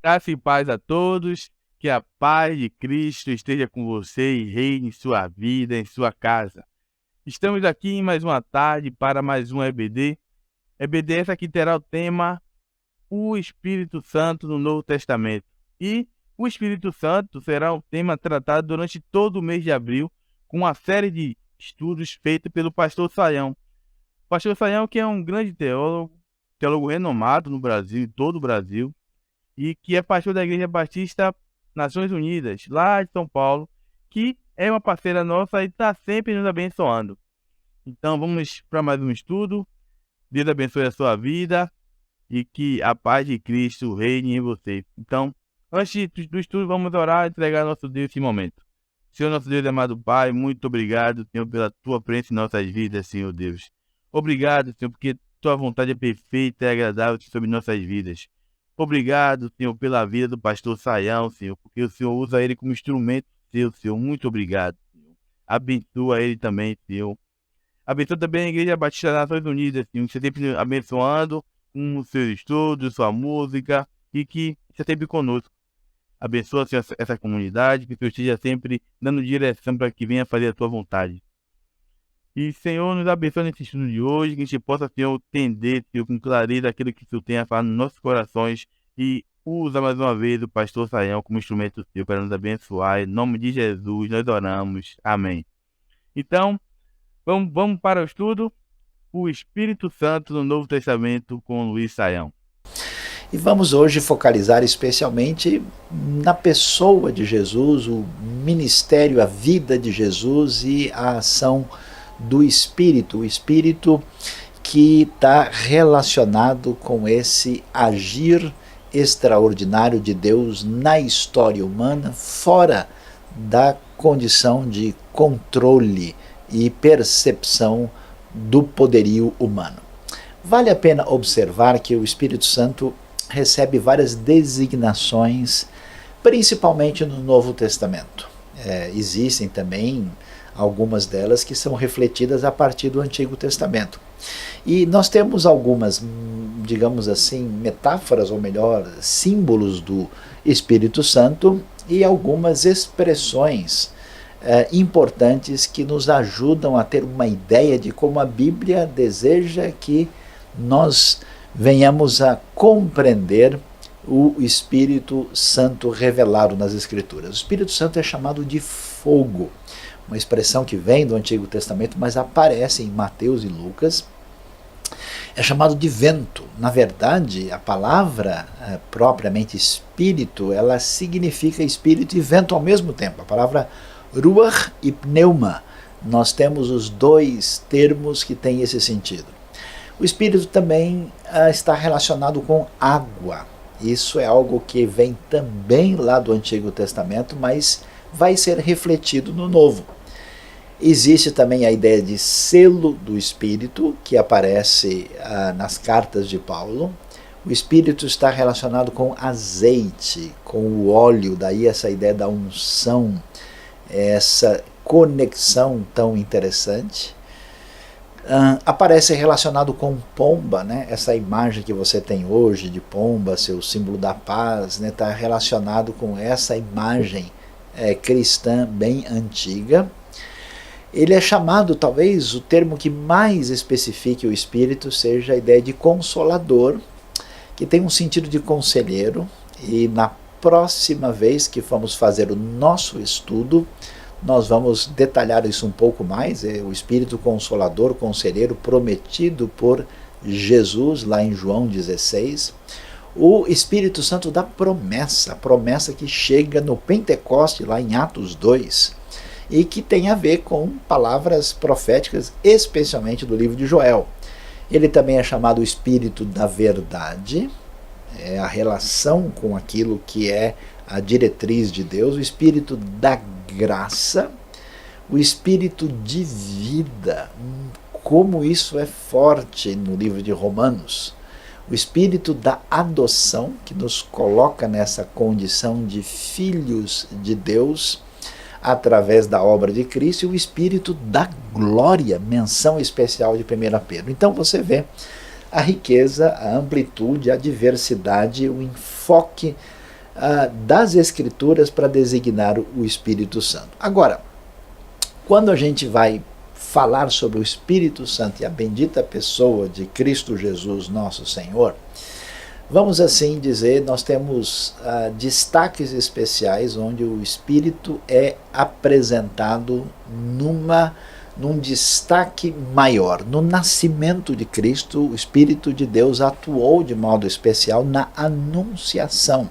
Graça e paz a todos, que a paz de Cristo esteja com você e reine em sua vida, em sua casa. Estamos aqui em mais uma tarde para mais um EBD. EBD essa que terá o tema O Espírito Santo no Novo Testamento. E o Espírito Santo será um tema tratado durante todo o mês de abril, com uma série de estudos feitos pelo pastor Sayão. O pastor Sayão, que é um grande teólogo renomado no Brasil, em todo o Brasil, e que é pastor da Igreja Batista Nações Unidas, lá de São Paulo, que é uma parceira nossa e está sempre nos abençoando. Então vamos para mais um estudo. Deus abençoe a sua vida e que a paz de Cristo reine em você. Então, antes do estudo, vamos orar e entregar ao nosso Deus esse momento. Senhor, nosso Deus amado Pai, muito obrigado, Senhor, pela tua presença em nossas vidas, Senhor Deus. Obrigado, Senhor, porque tua vontade é perfeita e agradável sobre nossas vidas. Obrigado, Senhor, pela vida do pastor Sayão, Senhor, porque o Senhor usa ele como instrumento seu, Senhor. Muito obrigado, Senhor. Abençoa ele também, Senhor. Abençoa também a Igreja Batista das Nações Unidas, Senhor, que você sempre abençoando com os seus estudos, sua música, e que você sempre conosco. Abençoa, Senhor, essa comunidade, que o Senhor esteja sempre dando direção para que venha fazer a tua vontade. E, Senhor, nos abençoe nesse estudo de hoje, que a gente possa, Senhor, entender, Senhor, com clareza aquilo que o Senhor tem a falar nos nossos corações e usa mais uma vez o pastor Sayão como instrumento seu para nos abençoar. Em nome de Jesus, nós oramos. Amém. Então, vamos para o estudo. O Espírito Santo no Novo Testamento com Luiz Sayão. E vamos hoje focalizar especialmente na pessoa de Jesus, o ministério, a vida de Jesus e a ação do Espírito, o Espírito que está relacionado com esse agir extraordinário de Deus na história humana, fora da condição de controle e percepção do poderio humano. Vale a pena observar que o Espírito Santo recebe várias designações, principalmente no Novo Testamento. Existem também algumas delas que são refletidas a partir do Antigo Testamento. E nós temos algumas, digamos assim, metáforas, ou melhor, símbolos do Espírito Santo e algumas expressões importantes que nos ajudam a ter uma ideia de como a Bíblia deseja que nós venhamos a compreender o Espírito Santo revelado nas Escrituras. O Espírito Santo é chamado de fogo, uma expressão que vem do Antigo Testamento, mas aparece em Mateus e Lucas. É chamado de vento. Na verdade, a palavra propriamente espírito, ela significa espírito e vento ao mesmo tempo. A palavra ruach e pneuma, nós temos os dois termos que têm esse sentido. O Espírito também está relacionado com água. Isso é algo que vem também lá do Antigo Testamento, mas vai ser refletido no Novo. Existe também a ideia de selo do Espírito, que aparece nas cartas de Paulo. O Espírito está relacionado com azeite, com o óleo, daí essa ideia da unção, essa conexão tão interessante. Aparece relacionado com pomba, né? Essa imagem que você tem hoje de pomba, seu símbolo da paz, né? Está relacionado com essa imagem cristã bem antiga. Ele é chamado, talvez o termo que mais especifique o Espírito seja a ideia de consolador, que tem um sentido de conselheiro, e na próxima vez que vamos fazer o nosso estudo, nós vamos detalhar isso um pouco mais. É o Espírito Consolador, conselheiro prometido por Jesus lá em João 16. O Espírito Santo da promessa, a promessa que chega no Pentecoste lá em Atos 2 e que tem a ver com palavras proféticas, especialmente do livro de Joel. Ele também é chamado o Espírito da verdade, é a relação com aquilo que é a diretriz de Deus, o Espírito da graça, o Espírito de vida, como isso é forte no livro de Romanos, o Espírito da adoção, que nos coloca nessa condição de filhos de Deus, através da obra de Cristo, e o Espírito da glória, menção especial de 1 Pedro. Então você vê a riqueza, a amplitude, a diversidade, o enfoque das Escrituras para designar o Espírito Santo. Agora, quando a gente vai falar sobre o Espírito Santo e a bendita pessoa de Cristo Jesus, nosso Senhor, vamos assim dizer, nós temos destaques especiais onde o Espírito é apresentado num destaque maior. No nascimento de Cristo, o Espírito de Deus atuou de modo especial na anunciação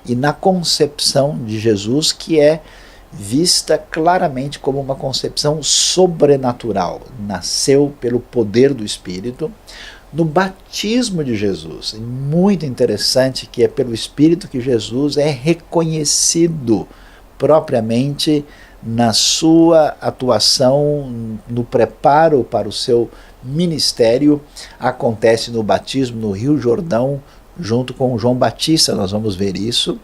e na concepção de Jesus, que é vista claramente como uma concepção sobrenatural. Nasceu pelo poder do Espírito. No batismo de Jesus, é muito interessante que é pelo Espírito que Jesus é reconhecido propriamente na sua atuação, no preparo para o seu ministério. Acontece no batismo no Rio Jordão, junto com João Batista, nós vamos ver isso.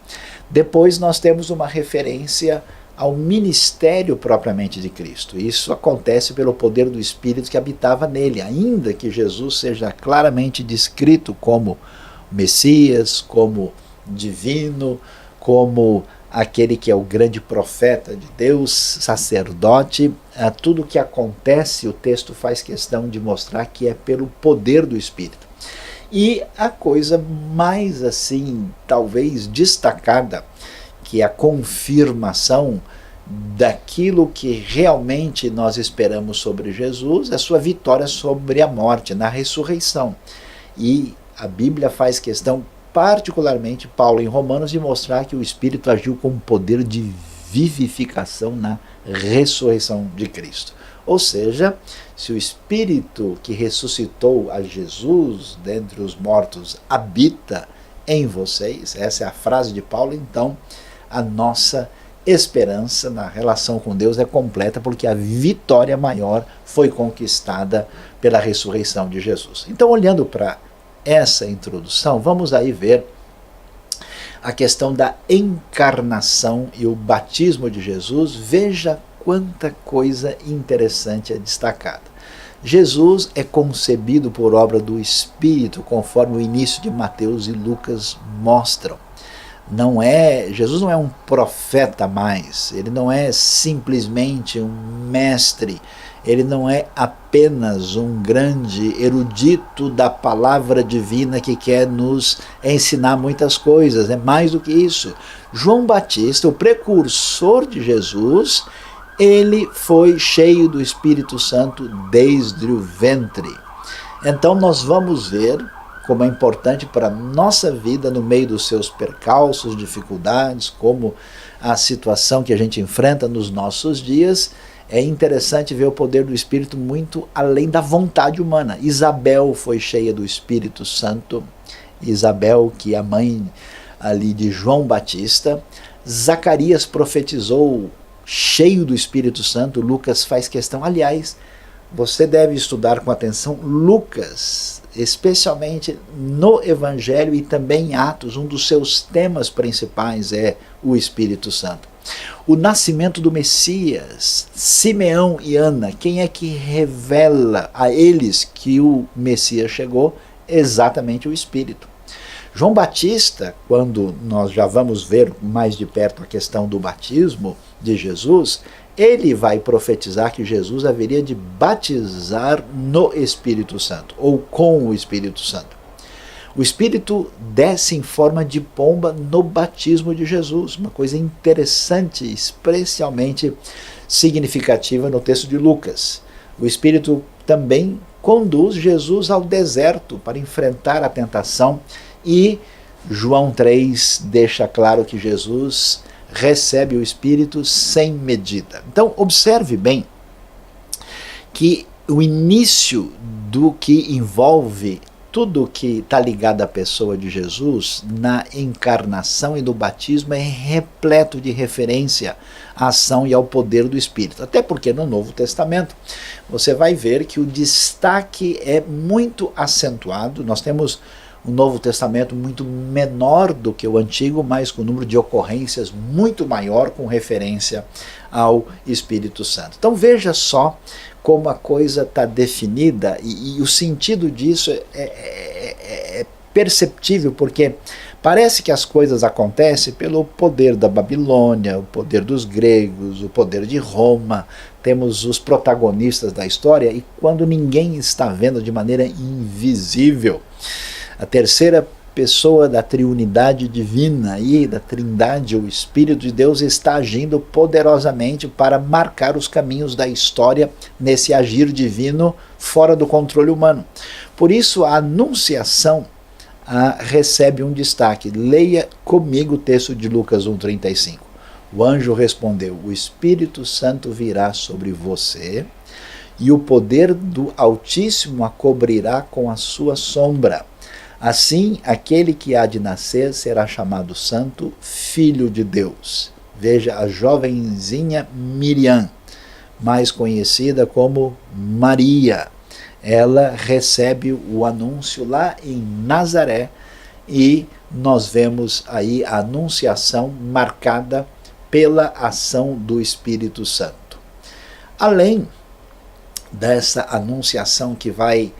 Depois nós temos uma referência ao ministério propriamente de Cristo. Isso acontece pelo poder do Espírito que habitava nele, ainda que Jesus seja claramente descrito como Messias, como divino, como aquele que é o grande profeta de Deus, sacerdote. Tudo o que acontece, o texto faz questão de mostrar que é pelo poder do Espírito. E a coisa mais assim, talvez destacada, que é a confirmação daquilo que realmente nós esperamos sobre Jesus, é a sua vitória sobre a morte, na ressurreição. E a Bíblia faz questão, particularmente Paulo em Romanos, de mostrar que o Espírito agiu com poder de vivificação na ressurreição de Cristo. Ou seja, se o Espírito que ressuscitou a Jesus dentre os mortos habita em vocês, essa é a frase de Paulo, então a nossa esperança na relação com Deus é completa, porque a vitória maior foi conquistada pela ressurreição de Jesus. Então, olhando para essa introdução, vamos aí ver a questão da encarnação e o batismo de Jesus. Veja quanta coisa interessante é destacada. Jesus é concebido por obra do Espírito, conforme o início de Mateus e Lucas mostram. Jesus não é um profeta mais, ele não é simplesmente um mestre, ele não é apenas um grande erudito da palavra divina que quer nos ensinar muitas coisas, é mais do que isso. João Batista, o precursor de Jesus, ele foi cheio do Espírito Santo desde o ventre. Então nós vamos ver como é importante para a nossa vida no meio dos seus percalços, dificuldades, como a situação que a gente enfrenta nos nossos dias. É interessante ver o poder do Espírito muito além da vontade humana. Isabel foi cheia do Espírito Santo, Isabel, que é a mãe ali de João Batista. Zacarias profetizou cheio do Espírito Santo, Lucas faz questão. Aliás, você deve estudar com atenção Lucas, especialmente no Evangelho e também em Atos. Um dos seus temas principais é o Espírito Santo. O nascimento do Messias, Simeão e Ana, quem é que revela a eles que o Messias chegou? Exatamente o Espírito. João Batista, quando nós já vamos ver mais de perto a questão do batismo de Jesus, ele vai profetizar que Jesus haveria de batizar no Espírito Santo, ou com o Espírito Santo. O Espírito desce em forma de pomba no batismo de Jesus, uma coisa interessante, especialmente significativa no texto de Lucas. O Espírito também conduz Jesus ao deserto para enfrentar a tentação, e João 3 deixa claro que Jesus recebe o Espírito sem medida. Então, observe bem que o início do que envolve tudo que está ligado à pessoa de Jesus, na encarnação e no batismo, é repleto de referência à ação e ao poder do Espírito. Até porque no Novo Testamento você vai ver que o destaque é muito acentuado. Nós temos o Novo Testamento muito menor do que o Antigo, mas com um número de ocorrências muito maior com referência ao Espírito Santo. Então veja só como a coisa está definida, e o sentido disso é perceptível, porque Parece que as coisas acontecem pelo poder da Babilônia, o poder dos gregos, o poder de Roma. Temos os protagonistas da história e quando ninguém está vendo de maneira invisível. A terceira pessoa da triunidade divina e da trindade, o Espírito de Deus, está agindo poderosamente para marcar os caminhos da história nesse agir divino fora do controle humano. Por isso a anunciação recebe um destaque. Leia comigo o texto de Lucas 1,35. O anjo respondeu: o Espírito Santo virá sobre você e o poder do Altíssimo a cobrirá com a sua sombra. Assim, aquele que há de nascer será chamado Santo, Filho de Deus. Veja a jovenzinha Miriam, mais conhecida como Maria. Ela recebe o anúncio lá em Nazaré e nós vemos aí a anunciação marcada pela ação do Espírito Santo. Além dessa anunciação que vai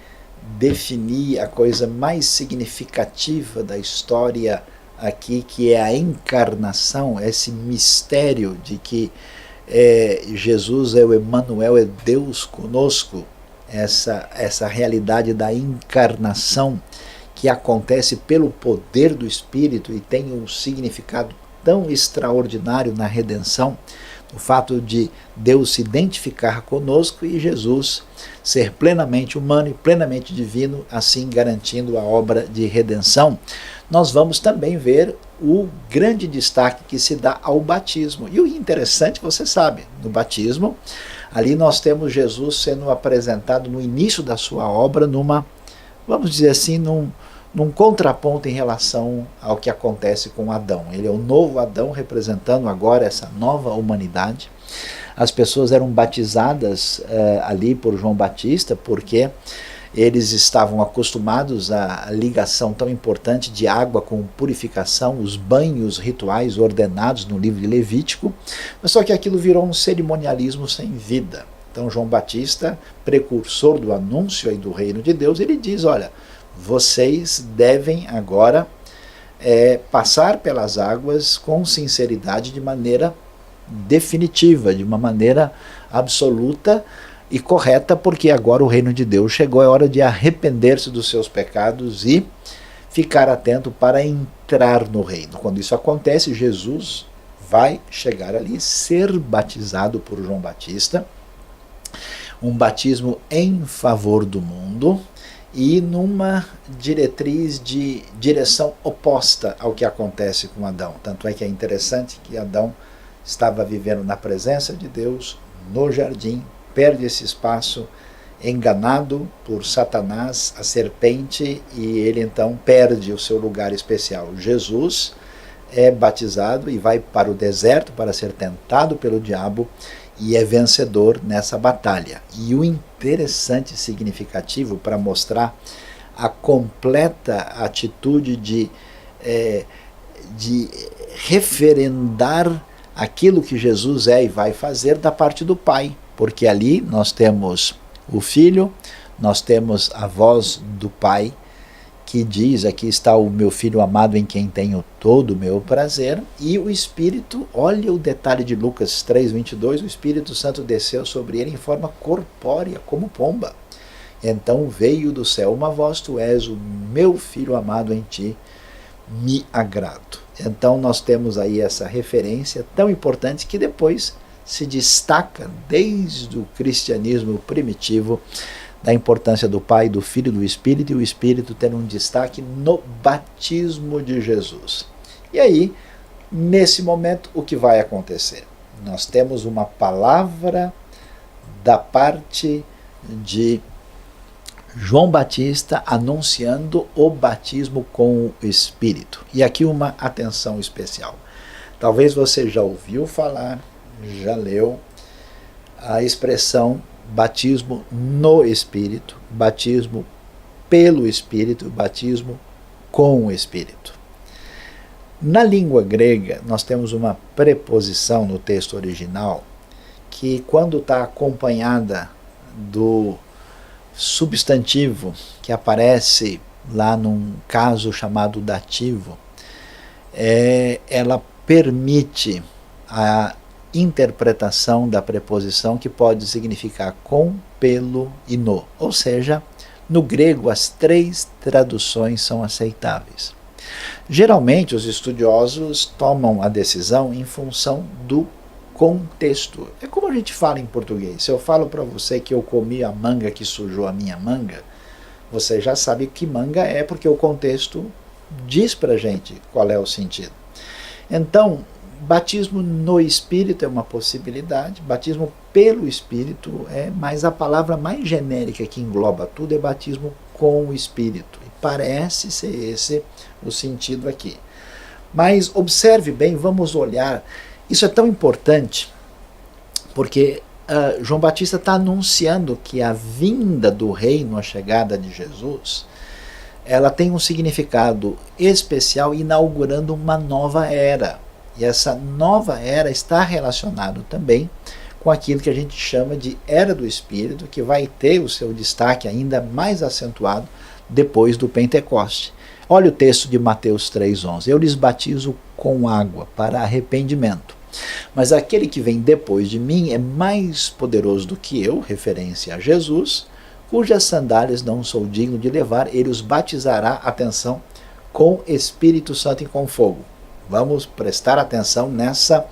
definir a coisa mais significativa da história aqui, que é a encarnação, esse mistério de que Jesus é o Emanuel, é Deus conosco, essa realidade da encarnação que acontece pelo poder do Espírito e tem um significado tão extraordinário na redenção, o fato de Deus se identificar conosco e Jesus ser plenamente humano e plenamente divino, assim garantindo a obra de redenção. Nós vamos também ver o grande destaque que se dá ao batismo. E o interessante, você sabe, no batismo, ali nós temos Jesus sendo apresentado no início da sua obra vamos dizer assim, num contraponto em relação ao que acontece com Adão. Ele é o novo Adão, representando agora essa nova humanidade. As pessoas eram batizadas ali por João Batista, porque eles estavam acostumados à ligação tão importante de água com purificação, os banhos rituais ordenados no livro de Levítico, mas só que aquilo virou um cerimonialismo sem vida. Então João Batista, precursor do anúncio aí do reino de Deus, ele diz, olha, vocês devem agora passar pelas águas com sinceridade, de maneira definitiva, de uma maneira absoluta e correta, porque agora o reino de Deus chegou, é hora de arrepender-se dos seus pecados e ficar atento para entrar no reino. Quando isso acontece, Jesus vai chegar ali, ser batizado por João Batista, um batismo em favor do mundo e numa diretriz de direção oposta ao que acontece com Adão. Tanto é que é interessante que Adão estava vivendo na presença de Deus, no jardim, perde esse espaço, enganado por Satanás, a serpente, e ele então perde o seu lugar especial. Jesus é batizado e vai para o deserto para ser tentado pelo diabo e é vencedor nessa batalha. E o interessante e significativo para mostrar a completa atitude de referendar aquilo que Jesus é e vai fazer da parte do Pai, porque ali nós temos o Filho, nós temos a voz do Pai, que diz, aqui está o meu Filho amado em quem tenho todo o meu prazer, e o Espírito, olha o detalhe de Lucas 3:22, o Espírito Santo desceu sobre ele em forma corpórea, como pomba. Então veio do céu uma voz, tu és o meu Filho amado, em ti me agrado. Então nós temos aí essa referência tão importante que depois se destaca desde o cristianismo primitivo da importância do Pai, do Filho e do Espírito, e o Espírito tendo um destaque no batismo de Jesus. E aí, nesse momento, o que vai acontecer? Nós temos uma palavra da parte de João Batista anunciando o batismo com o Espírito. E aqui uma atenção especial. Talvez você já ouviu falar, já leu a expressão batismo no Espírito, batismo pelo Espírito, batismo com o Espírito. Na língua grega, nós temos uma preposição no texto original que, quando está acompanhada do substantivo que aparece lá num caso chamado dativo, ela permite a interpretação da preposição que pode significar com, pelo e no. Ou seja, no grego as 3 traduções são aceitáveis. Geralmente os estudiosos tomam a decisão em função do contexto. É como a gente fala em português. Se eu falo para você que eu comi a manga que sujou a minha manga, você já sabe que manga é, porque o contexto diz para a gente qual é o sentido. Então, batismo no Espírito é uma possibilidade, batismo pelo Espírito é, mas a palavra mais genérica que engloba tudo é batismo com o Espírito. E parece ser esse o sentido aqui. Mas observe bem, vamos olhar. Isso é tão importante porque João Batista está anunciando que a vinda do reino, a chegada de Jesus, ela tem um significado especial, inaugurando uma nova era. E essa nova era está relacionada também com aquilo que a gente chama de Era do Espírito, que vai ter o seu destaque ainda mais acentuado depois do Pentecoste. Olha o texto de Mateus 3,11. Eu lhes batizo com água para arrependimento, mas aquele que vem depois de mim é mais poderoso do que eu, referência a Jesus, cujas sandálias não sou digno de levar, ele os batizará, atenção, com Espírito Santo e com fogo. Vamos prestar atenção nessa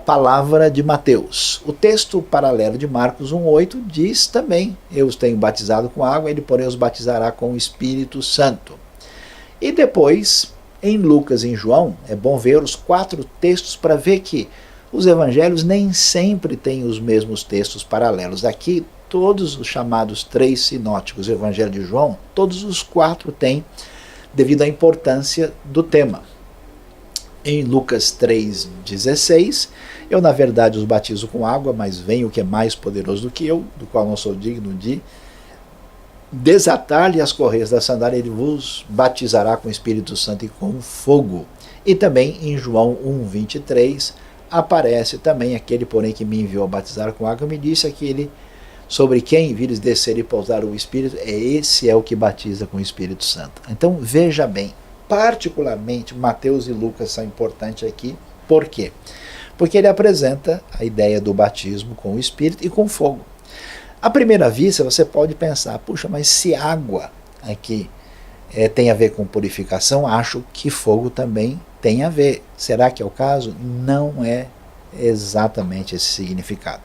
palavra de Mateus. O texto paralelo de Marcos 1,8 diz também, eu os tenho batizado com água, ele porém os batizará com o Espírito Santo. E depois, em Lucas e em João, é bom ver os 4 textos para ver que os evangelhos nem sempre têm os mesmos textos paralelos. Aqui, todos os chamados 3 sinóticos, o evangelho de João, todos os 4 têm, devido à importância do tema. Em Lucas 3,16, eu na verdade os batizo com água, mas vem o que é mais poderoso do que eu, do qual não sou digno de desatar-lhe as correias da sandália, ele vos batizará com o Espírito Santo e com fogo. E também em João 1,23 aparece também aquele, porém, que me enviou a batizar com água, me disse aquele sobre quem vires descer e pousar o Espírito, esse é o que batiza com o Espírito Santo. Então veja bem, particularmente Mateus e Lucas são importantes aqui. Por quê? Porque ele apresenta a ideia do batismo com o Espírito e com fogo. À primeira vista você pode pensar, puxa, mas se água aqui tem a ver com purificação, acho que fogo também tem a ver. Será que é o caso? Não é exatamente esse significado.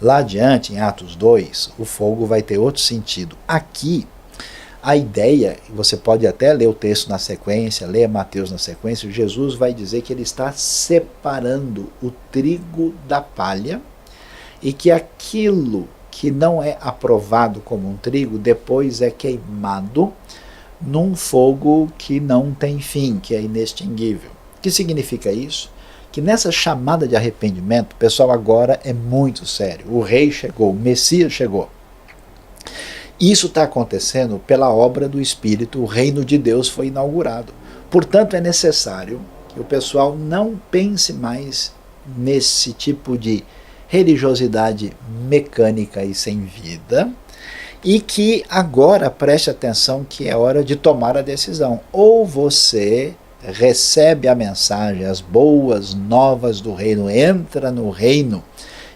Lá adiante, em Atos 2, o fogo vai ter outro sentido. Aqui, a ideia, você pode até ler o texto na sequência, ler Mateus na sequência, Jesus vai dizer que ele está separando o trigo da palha e que aquilo que não é aprovado como um trigo, depois é queimado num fogo que não tem fim, que é inextinguível. O que significa isso? Que nessa chamada de arrependimento, pessoal, agora é muito sério. O rei chegou, o Messias chegou. Isso está acontecendo pela obra do Espírito, o reino de Deus foi inaugurado. Portanto, é necessário que o pessoal não pense mais nesse tipo de religiosidade mecânica e sem vida, e que agora preste atenção que é hora de tomar a decisão. Ou você recebe a mensagem, as boas novas do reino, entra no reino,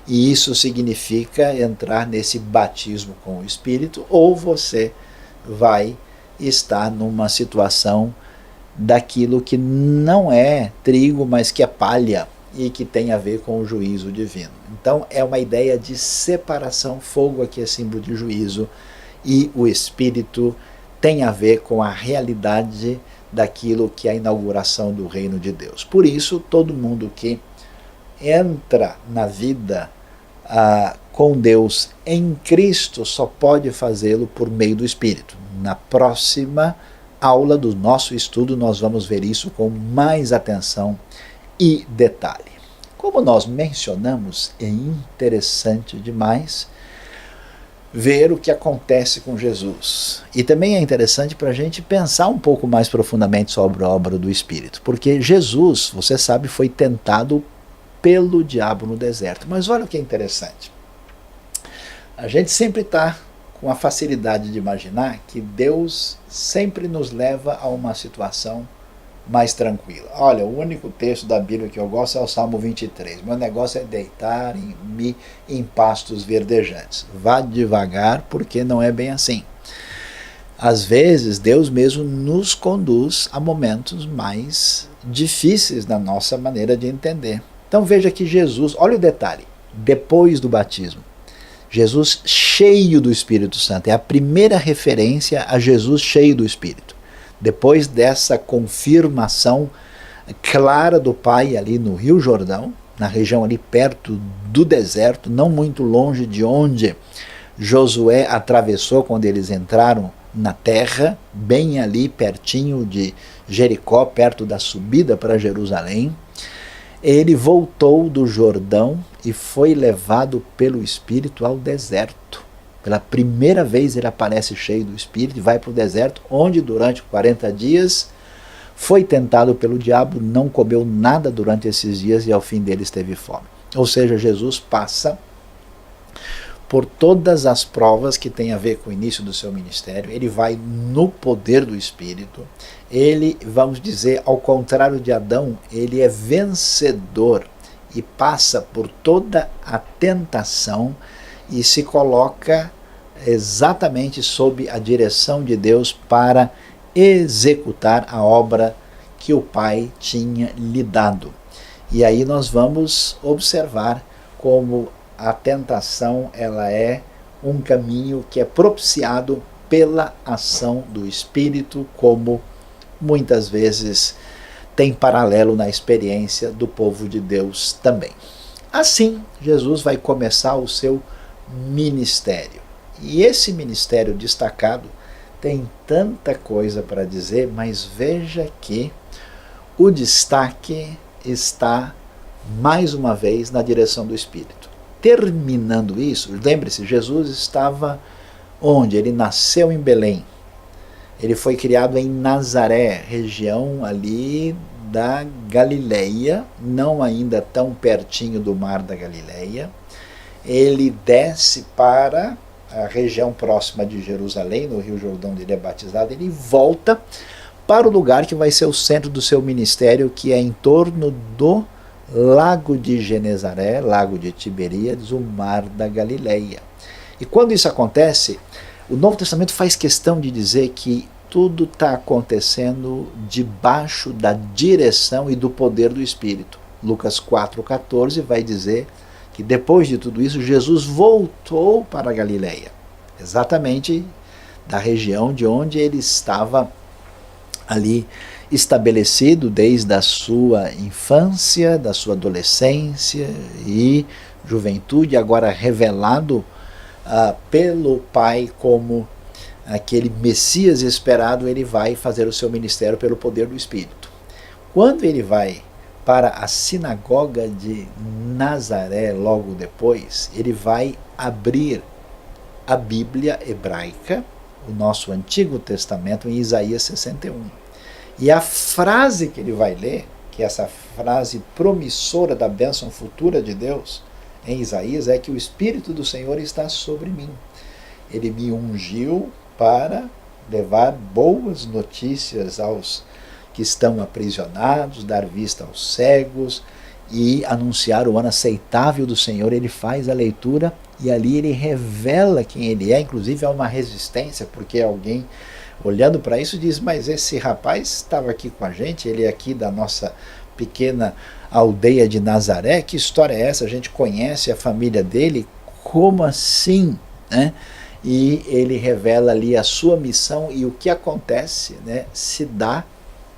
e isso significa entrar nesse batismo com o Espírito, ou você vai estar numa situação daquilo que não é trigo, mas que é palha, e que tem a ver com o juízo divino. Então é uma ideia de separação. Fogo aqui é símbolo de juízo, e o Espírito tem a ver com a realidade daquilo que é a inauguração do reino de Deus. Por isso, todo mundo que entra na vida com Deus em Cristo só pode fazê-lo por meio do Espírito. Na próxima aula do nosso estudo nós vamos ver isso com mais atenção e detalhe. Como nós mencionamos, é interessante demais ver o que acontece com Jesus. E também é interessante para a gente pensar um pouco mais profundamente sobre a obra do Espírito. Porque Jesus, você sabe, foi tentado pelo diabo no deserto. Mas olha o que é interessante. A gente sempre está com a facilidade de imaginar que Deus sempre nos leva a uma situação mais tranquila. Olha, o único texto da Bíblia que eu gosto é o Salmo 23. Meu negócio é deitar-me em pastos verdejantes. Vá devagar, porque não é bem assim. Às vezes, Deus mesmo nos conduz a momentos mais difíceis da nossa maneira de entender. Então veja que Jesus, olha o detalhe, depois do batismo, Jesus cheio do Espírito Santo, é a primeira referência a Jesus cheio do Espírito. Depois dessa confirmação clara do Pai ali no Rio Jordão, na região ali perto do deserto, não muito longe de onde Josué atravessou quando eles entraram na terra, bem ali pertinho de Jericó, perto da subida para Jerusalém, ele voltou do Jordão e foi levado pelo Espírito ao deserto. Pela primeira vez ele aparece cheio do Espírito e vai para o deserto, onde durante 40 dias foi tentado pelo diabo, não comeu nada durante esses dias e ao fim deles teve fome. Ou seja, Jesus passa por todas as provas que tem a ver com o início do seu ministério, ele vai no poder do Espírito, ele, vamos dizer, ao contrário de Adão, ele é vencedor e passa por toda a tentação e se coloca exatamente sob a direção de Deus para executar a obra que o Pai tinha lhe dado. E aí nós vamos observar como a tentação ela é um caminho que é propiciado pela ação do Espírito, como muitas vezes tem paralelo na experiência do povo de Deus também. Assim, Jesus vai começar o seu ministério. E esse ministério destacado tem tanta coisa para dizer, mas veja que o destaque está, mais uma vez, na direção do Espírito. Terminando isso, lembre-se, Jesus estava onde? Ele nasceu em Belém. Ele foi criado em Nazaré, região ali da Galileia, não ainda tão pertinho do mar da Galileia. Ele desce para a região próxima de Jerusalém, no Rio Jordão, onde ele é batizado, ele volta para o lugar que vai ser o centro do seu ministério, que é em torno do Lago de Genezaré, Lago de Tiberíades, o mar da Galileia. E quando isso acontece, o Novo Testamento faz questão de dizer que tudo está acontecendo debaixo da direção e do poder do Espírito. Lucas 4,14 vai dizer que depois de tudo isso, Jesus voltou para a Galileia, exatamente da região de onde ele estava ali estabelecido desde a sua infância, da sua adolescência e juventude, agora revelado pelo Pai como aquele Messias esperado. Ele vai fazer o seu ministério pelo poder do Espírito. Quando ele vai para a sinagoga de Nazaré, logo depois, ele vai abrir a Bíblia hebraica, o nosso Antigo Testamento, em Isaías 61. E a frase que ele vai ler, que é essa frase promissora da bênção futura de Deus, em Isaías, é que o Espírito do Senhor está sobre mim. Ele me ungiu para levar boas notícias aos que estão aprisionados, dar vista aos cegos e anunciar o ano aceitável do Senhor. Ele faz a leitura e ali ele revela quem ele é. Inclusive há uma resistência, porque alguém olhando para isso diz, mas esse rapaz estava aqui com a gente, ele é aqui da nossa pequena aldeia de Nazaré, que história é essa? A gente conhece a família dele, como assim? Né? E ele revela ali a sua missão e o que acontece, né, se dá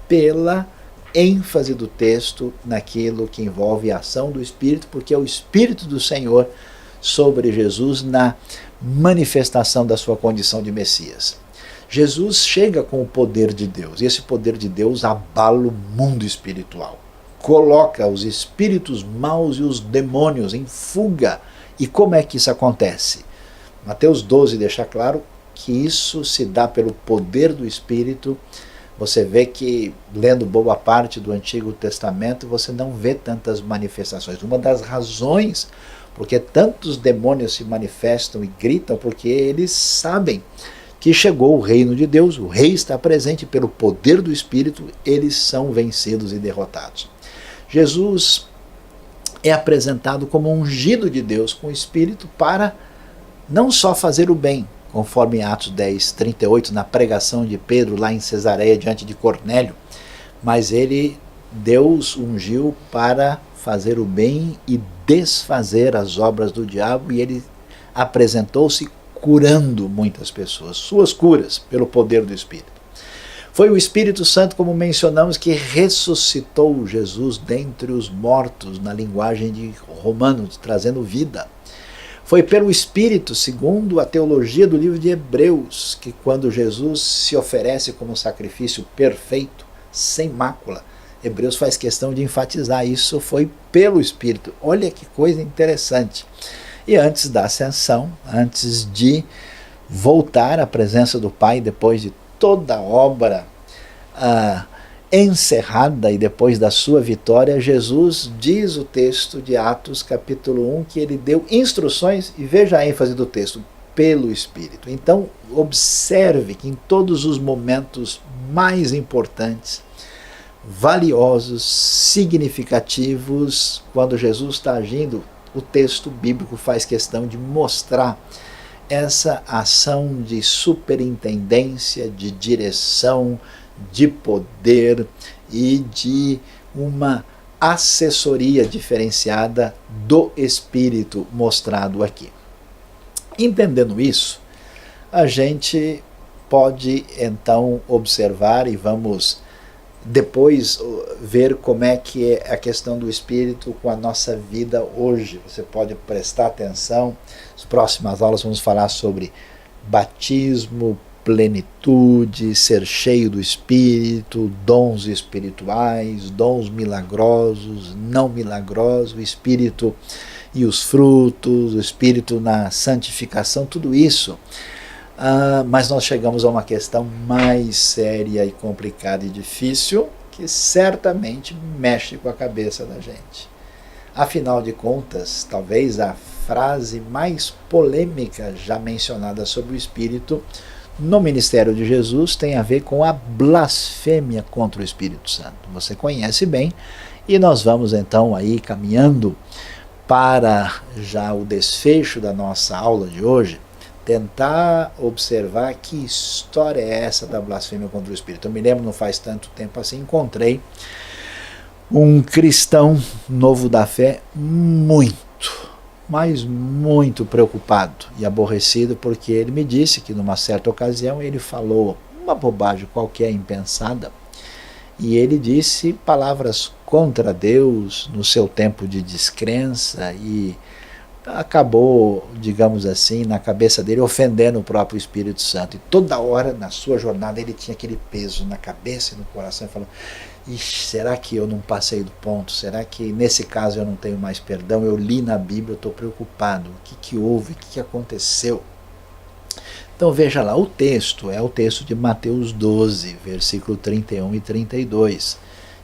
pela ênfase do texto naquilo que envolve a ação do Espírito, porque é o Espírito do Senhor sobre Jesus na manifestação da sua condição de Messias. Jesus chega com o poder de Deus, e esse poder de Deus abala o mundo espiritual, coloca os espíritos maus e os demônios em fuga. E como é que isso acontece? Mateus 12 deixa claro que isso se dá pelo poder do Espírito. Você vê que, lendo boa parte do Antigo Testamento, você não vê tantas manifestações. Uma das razões porque tantos demônios se manifestam e gritam, porque eles sabem que chegou o reino de Deus, o rei está presente, pelo poder do Espírito, eles são vencidos e derrotados. Jesus é apresentado como ungido de Deus com o Espírito para não só fazer o bem, conforme Atos 10, 38, na pregação de Pedro lá em Cesareia diante de Cornélio, mas Deus ungiu para fazer o bem e desfazer as obras do diabo, e ele apresentou-se curando muitas pessoas, suas curas pelo poder do Espírito. Foi o Espírito Santo, como mencionamos, que ressuscitou Jesus dentre os mortos, na linguagem de Romanos, trazendo vida. Foi pelo Espírito, segundo a teologia do livro de Hebreus, que quando Jesus se oferece como sacrifício perfeito, sem mácula, Hebreus faz questão de enfatizar isso, foi pelo Espírito. Olha que coisa interessante. E antes da ascensão, antes de voltar à presença do Pai, depois de toda a obra encerrada e depois da sua vitória, Jesus, diz o texto de Atos capítulo 1, que ele deu instruções, e veja a ênfase do texto, pelo Espírito. Então, observe que em todos os momentos mais importantes, valiosos, significativos, quando Jesus está agindo, o texto bíblico faz questão de mostrar essa ação de superintendência, de direção, de poder e de uma assessoria diferenciada do Espírito mostrado aqui. Entendendo isso, a gente pode então observar e vamos depois ver como é que é a questão do Espírito com a nossa vida hoje. Você pode prestar atenção. Nas próximas aulas vamos falar sobre batismo, plenitude, ser cheio do Espírito, dons espirituais, dons milagrosos, não milagrosos, o Espírito e os frutos, o Espírito na santificação, tudo isso. Mas nós chegamos a uma questão mais séria e complicada e difícil, que certamente mexe com a cabeça da gente. Afinal de contas, talvez a frase mais polêmica já mencionada sobre o Espírito no ministério de Jesus tem a ver com a blasfêmia contra o Espírito Santo. Você conhece bem, e nós vamos então aí caminhando para já o desfecho da nossa aula de hoje, tentar observar que história é essa da blasfêmia contra o Espírito. Eu me lembro, não faz tanto tempo assim, encontrei um cristão novo da fé mas muito preocupado e aborrecido, porque ele me disse que numa certa ocasião ele falou uma bobagem qualquer impensada, e ele disse palavras contra Deus no seu tempo de descrença, e acabou, digamos assim, na cabeça dele ofendendo o próprio Espírito Santo. E toda hora na sua jornada ele tinha aquele peso na cabeça e no coração, falando: ixi, será que eu não passei do ponto? Será que nesse caso eu não tenho mais perdão? Eu li na Bíblia, eu estou preocupado. O que houve? O que aconteceu? Então veja lá, o texto é o texto de Mateus 12, versículo 31 e 32,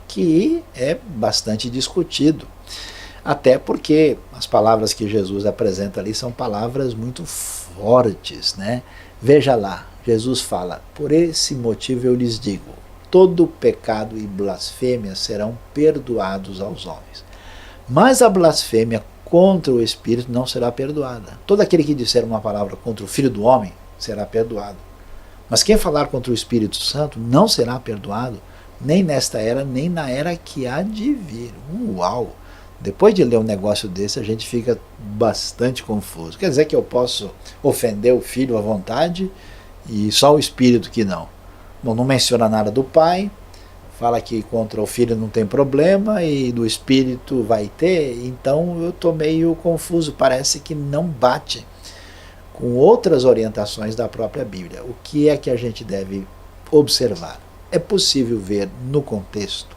que é bastante discutido. Até porque as palavras que Jesus apresenta ali são palavras muito fortes, né? Veja lá, Jesus fala: por esse motivo eu lhes digo, todo pecado e blasfêmia serão perdoados aos homens, mas a blasfêmia contra o Espírito não será perdoada. Todo aquele que disser uma palavra contra o Filho do Homem será perdoado, mas quem falar contra o Espírito Santo não será perdoado, nem nesta era, nem na era que há de vir. Uau! Depois de ler um negócio desse, a gente fica bastante confuso. Quer dizer que eu posso ofender o Filho à vontade e só o Espírito que não? Bom, não menciona nada do Pai, fala que contra o Filho não tem problema e do Espírito vai ter, então eu estou meio confuso, parece que não bate com outras orientações da própria Bíblia. O que é que a gente deve observar? É possível ver no contexto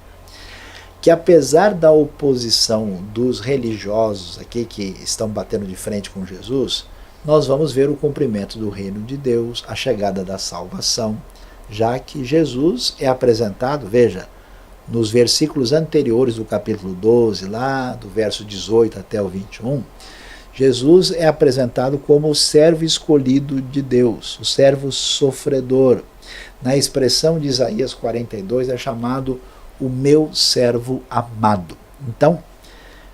que, apesar da oposição dos religiosos aqui que estão batendo de frente com Jesus, nós vamos ver o cumprimento do reino de Deus, a chegada da salvação, já que Jesus é apresentado, veja, nos versículos anteriores do capítulo 12, lá do verso 18 até o 21, Jesus é apresentado como o servo escolhido de Deus, o servo sofredor. Na expressão de Isaías 42 é chamado o meu servo amado. Então,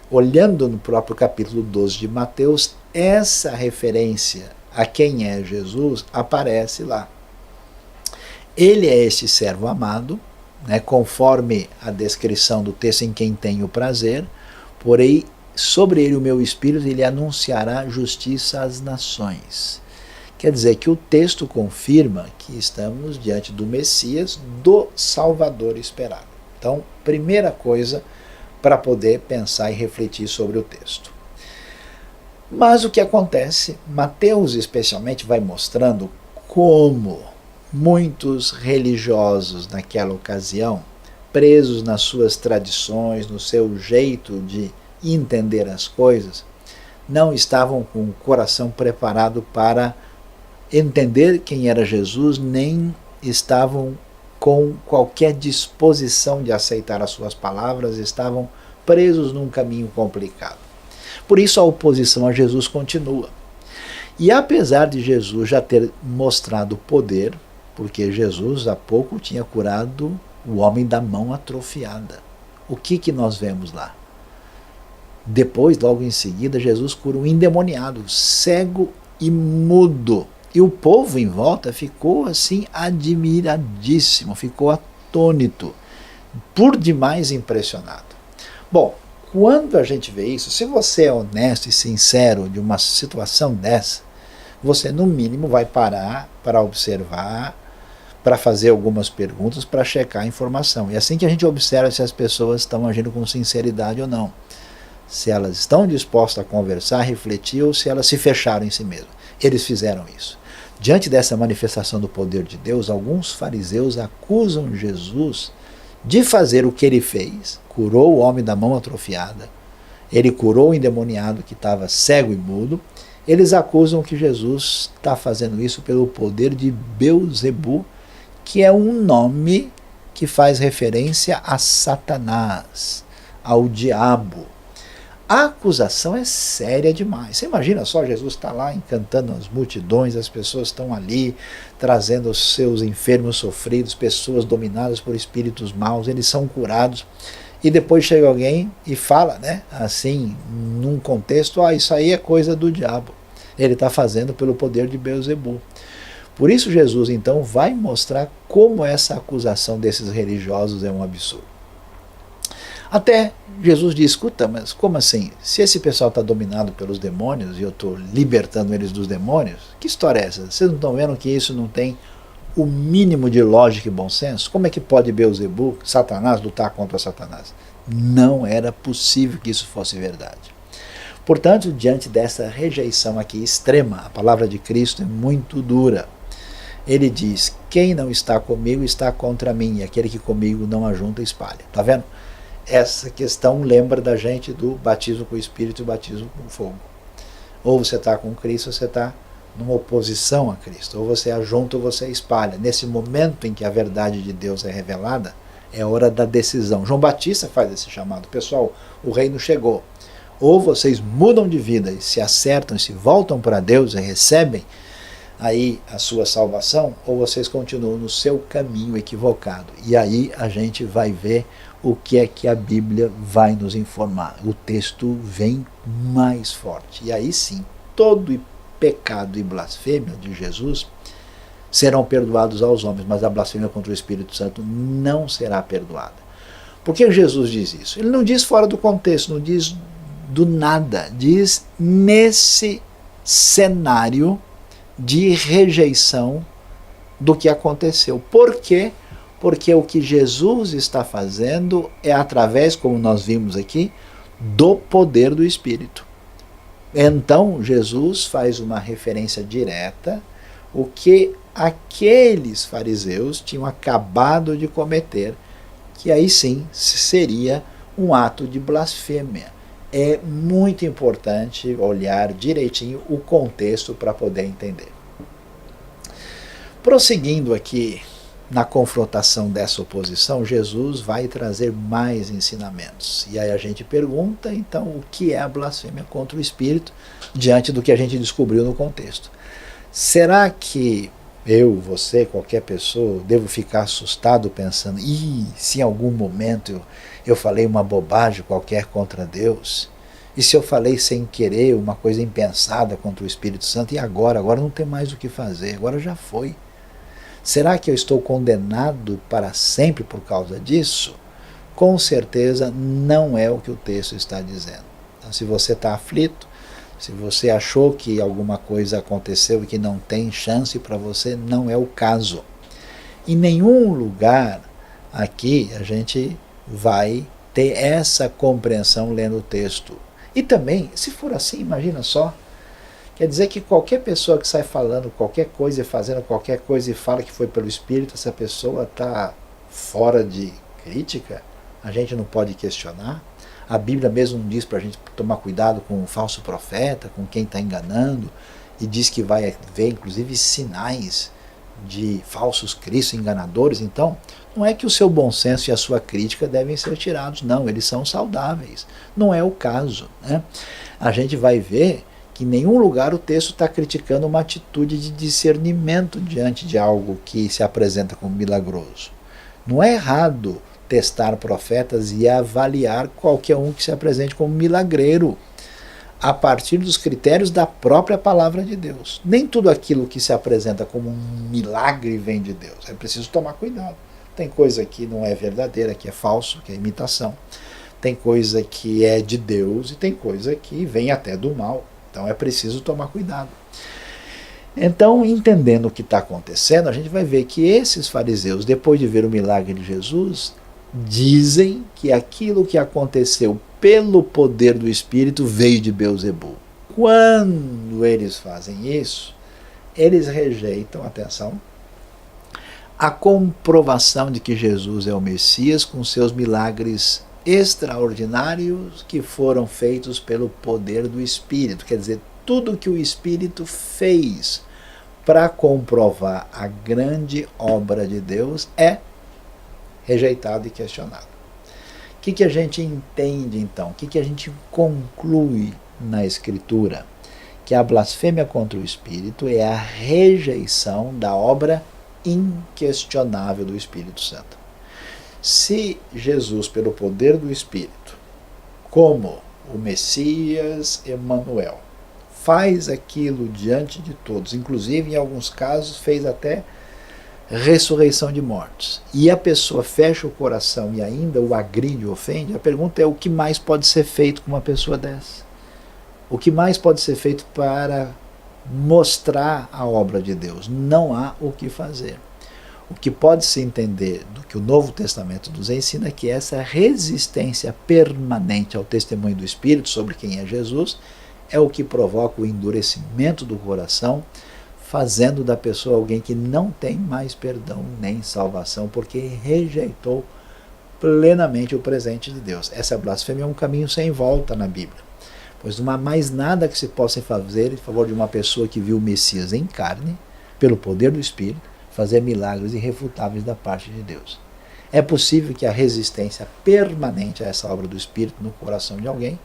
olhando no próprio capítulo 12 de Mateus, essa referência a quem é Jesus aparece lá. Ele é este servo amado, né, conforme a descrição do texto, em quem tenho prazer, porém sobre ele o meu espírito, ele anunciará justiça às nações. Quer dizer que o texto confirma que estamos diante do Messias, do Salvador esperado. Então, primeira coisa para poder pensar e refletir sobre o texto. Mas o que acontece, Mateus especialmente vai mostrando como muitos religiosos naquela ocasião, presos nas suas tradições, no seu jeito de entender as coisas, não estavam com o coração preparado para entender quem era Jesus, nem estavam com qualquer disposição de aceitar as suas palavras, estavam presos num caminho complicado. Por isso a oposição a Jesus continua. E apesar de Jesus já ter mostrado poder, porque Jesus há pouco tinha curado o homem da mão atrofiada. O que nós vemos lá? Depois, logo em seguida, Jesus cura um endemoniado, cego e mudo. E o povo em volta ficou assim admiradíssimo, ficou atônito, por demais impressionado. Bom, quando a gente vê isso, se você é honesto e sincero de uma situação dessa, você no mínimo vai parar para observar, para fazer algumas perguntas, para checar a informação. E assim que a gente observa se as pessoas estão agindo com sinceridade ou não. Se elas estão dispostas a conversar, a refletir, ou se elas se fecharam em si mesmas. Eles fizeram isso. Diante dessa manifestação do poder de Deus, alguns fariseus acusam Jesus de fazer o que ele fez. Curou o homem da mão atrofiada. Ele curou o endemoniado que estava cego e mudo. Eles acusam que Jesus está fazendo isso pelo poder de Belzebu, que é um nome que faz referência a Satanás, ao diabo. A acusação é séria demais. Você imagina só, Jesus está lá encantando as multidões, as pessoas estão ali trazendo os seus enfermos sofridos, pessoas dominadas por espíritos maus, eles são curados. E depois chega alguém e fala, né, assim, num contexto, isso aí é coisa do diabo. Ele está fazendo pelo poder de Belzebu. Por isso Jesus, então, vai mostrar como essa acusação desses religiosos é um absurdo. Até Jesus diz, escuta, mas como assim? Se esse pessoal está dominado pelos demônios e eu estou libertando eles dos demônios, que história é essa? Vocês não estão vendo que isso não tem o mínimo de lógica e bom senso? Como é que pode Belzebu, Satanás, lutar contra Satanás? Não era possível que isso fosse verdade. Portanto, diante dessa rejeição aqui extrema, a palavra de Cristo é muito dura. Ele diz, quem não está comigo está contra mim, e aquele que comigo não ajunta espalha. Está vendo? Essa questão lembra da gente do batismo com o Espírito e o batismo com fogo. Ou você está com Cristo, ou você está numa oposição a Cristo. Ou você ajunta ou você espalha. Nesse momento em que a verdade de Deus é revelada, é hora da decisão. João Batista faz esse chamado. Pessoal, o reino chegou. Ou vocês mudam de vida e se acertam, e se voltam para Deus e recebem aí a sua salvação, ou vocês continuam no seu caminho equivocado. E aí a gente vai ver o que é que a Bíblia vai nos informar. O texto vem mais forte. E aí sim, todo pecado e blasfêmia de Jesus serão perdoados aos homens, mas a blasfêmia contra o Espírito Santo não será perdoada. Por que Jesus diz isso? Ele não diz fora do contexto, não diz do nada, diz nesse cenário de rejeição do que aconteceu. Por quê? Porque o que Jesus está fazendo é através, como nós vimos aqui, do poder do Espírito. Então, Jesus faz uma referência direta o que aqueles fariseus tinham acabado de cometer, que aí sim seria um ato de blasfêmia. É muito importante olhar direitinho o contexto para poder entender. Prosseguindo aqui na confrontação dessa oposição, Jesus vai trazer mais ensinamentos. E aí a gente pergunta, então, o que é a blasfêmia contra o Espírito, diante do que a gente descobriu no contexto. Será que eu, você, qualquer pessoa, devo ficar assustado pensando, se em algum momento eu falei uma bobagem qualquer contra Deus? E se eu falei sem querer uma coisa impensada contra o Espírito Santo, e agora? Agora não tem mais o que fazer, agora já foi. Será que eu estou condenado para sempre por causa disso? Com certeza não é o que o texto está dizendo. Então, se você está aflito, se você achou que alguma coisa aconteceu e que não tem chance para você, não é o caso. Em nenhum lugar aqui a gente vai ter essa compreensão lendo o texto. E também, se for assim, imagina só, quer dizer que qualquer pessoa que sai falando qualquer coisa e fazendo qualquer coisa e fala que foi pelo Espírito, essa pessoa está fora de crítica? A gente não pode questionar? A Bíblia mesmo não diz para a gente tomar cuidado com o falso profeta, com quem está enganando, e diz que vai haver inclusive sinais de falsos cristos enganadores. Então, não é que o seu bom senso e a sua crítica devem ser tirados, não, eles são saudáveis. Não é o caso, né? A gente vai ver que em nenhum lugar o texto está criticando uma atitude de discernimento diante de algo que se apresenta como milagroso. Não é errado testar profetas e avaliar qualquer um que se apresente como milagreiro, a partir dos critérios da própria palavra de Deus. Nem tudo aquilo que se apresenta como um milagre vem de Deus. É preciso tomar cuidado. Tem coisa que não é verdadeira, que é falso, que é imitação. Tem coisa que é de Deus e tem coisa que vem até do mal. Então é preciso tomar cuidado. Então, entendendo o que está acontecendo, a gente vai ver que esses fariseus, depois de ver o milagre de Jesus, dizem que aquilo que aconteceu pelo poder do Espírito veio de Beelzebul. Quando eles fazem isso, eles rejeitam, atenção, a comprovação de que Jesus é o Messias com seus milagres extraordinários que foram feitos pelo poder do Espírito. Quer dizer, tudo que o Espírito fez para comprovar a grande obra de Deus é rejeitado e questionado. O que a gente entende então? O que a gente conclui na Escritura? Que a blasfêmia contra o Espírito é a rejeição da obra inquestionável do Espírito Santo. Se Jesus, pelo poder do Espírito, como o Messias Emanuel, faz aquilo diante de todos, inclusive em alguns casos fez até ressurreição de mortos, e a pessoa fecha o coração e ainda o agride, ofende, a pergunta é: o que mais pode ser feito com uma pessoa dessa? O que mais pode ser feito para mostrar a obra de Deus? Não há o que fazer. O que pode se entender do que o Novo Testamento nos ensina é que essa resistência permanente ao testemunho do Espírito sobre quem é Jesus é o que provoca o endurecimento do coração, fazendo da pessoa alguém que não tem mais perdão nem salvação, porque rejeitou plenamente o presente de Deus. Essa blasfêmia é um caminho sem volta na Bíblia, pois não há mais nada que se possa fazer em favor de uma pessoa que viu o Messias em carne, pelo poder do Espírito, fazer milagres irrefutáveis da parte de Deus. É possível que a resistência permanente a essa obra do Espírito no coração de alguém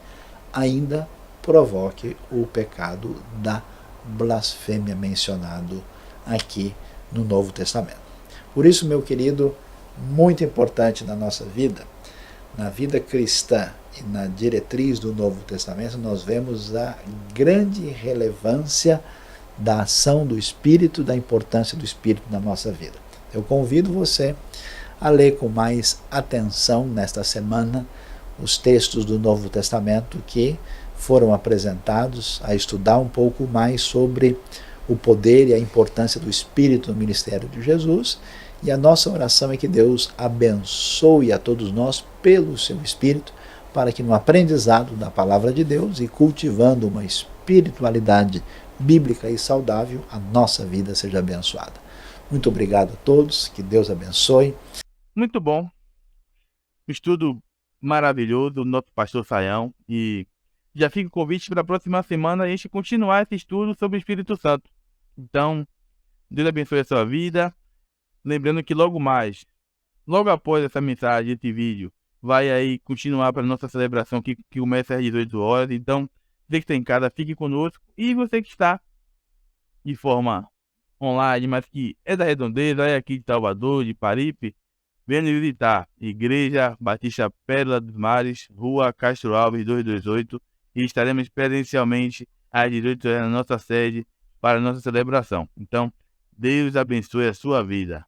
ainda provoque o pecado da blasfêmia mencionado aqui no Novo Testamento. Por isso, meu querido, muito importante na nossa vida, na vida cristã e na diretriz do Novo Testamento, nós vemos a grande relevância da ação do Espírito, da importância do Espírito na nossa vida. Eu convido você a ler com mais atenção nesta semana os textos do Novo Testamento que foram apresentados, a estudar um pouco mais sobre o poder e a importância do Espírito no ministério de Jesus. E a nossa oração é que Deus abençoe a todos nós pelo seu Espírito, para que no aprendizado da palavra de Deus e cultivando uma espiritualidade bíblica e saudável, a nossa vida seja abençoada. Muito obrigado a todos, que Deus abençoe. Muito bom. Estudo maravilhoso do nosso pastor Saião, e já fica o convite para a próxima semana a gente continuar esse estudo sobre o Espírito Santo. Então, Deus abençoe a sua vida. Lembrando que logo após essa mensagem, esse vídeo, vai aí continuar para nossa celebração que começa às 18 horas. Então, você que está em casa, fique conosco. E você que está de forma online, mas que é da Redondeza, é aqui de Salvador, de Paripe, venha nos visitar. Igreja Batista Pérola dos Mares, Rua Castro Alves 228, e estaremos presencialmente às 18 horas na nossa sede para a nossa celebração. Então, Deus abençoe a sua vida.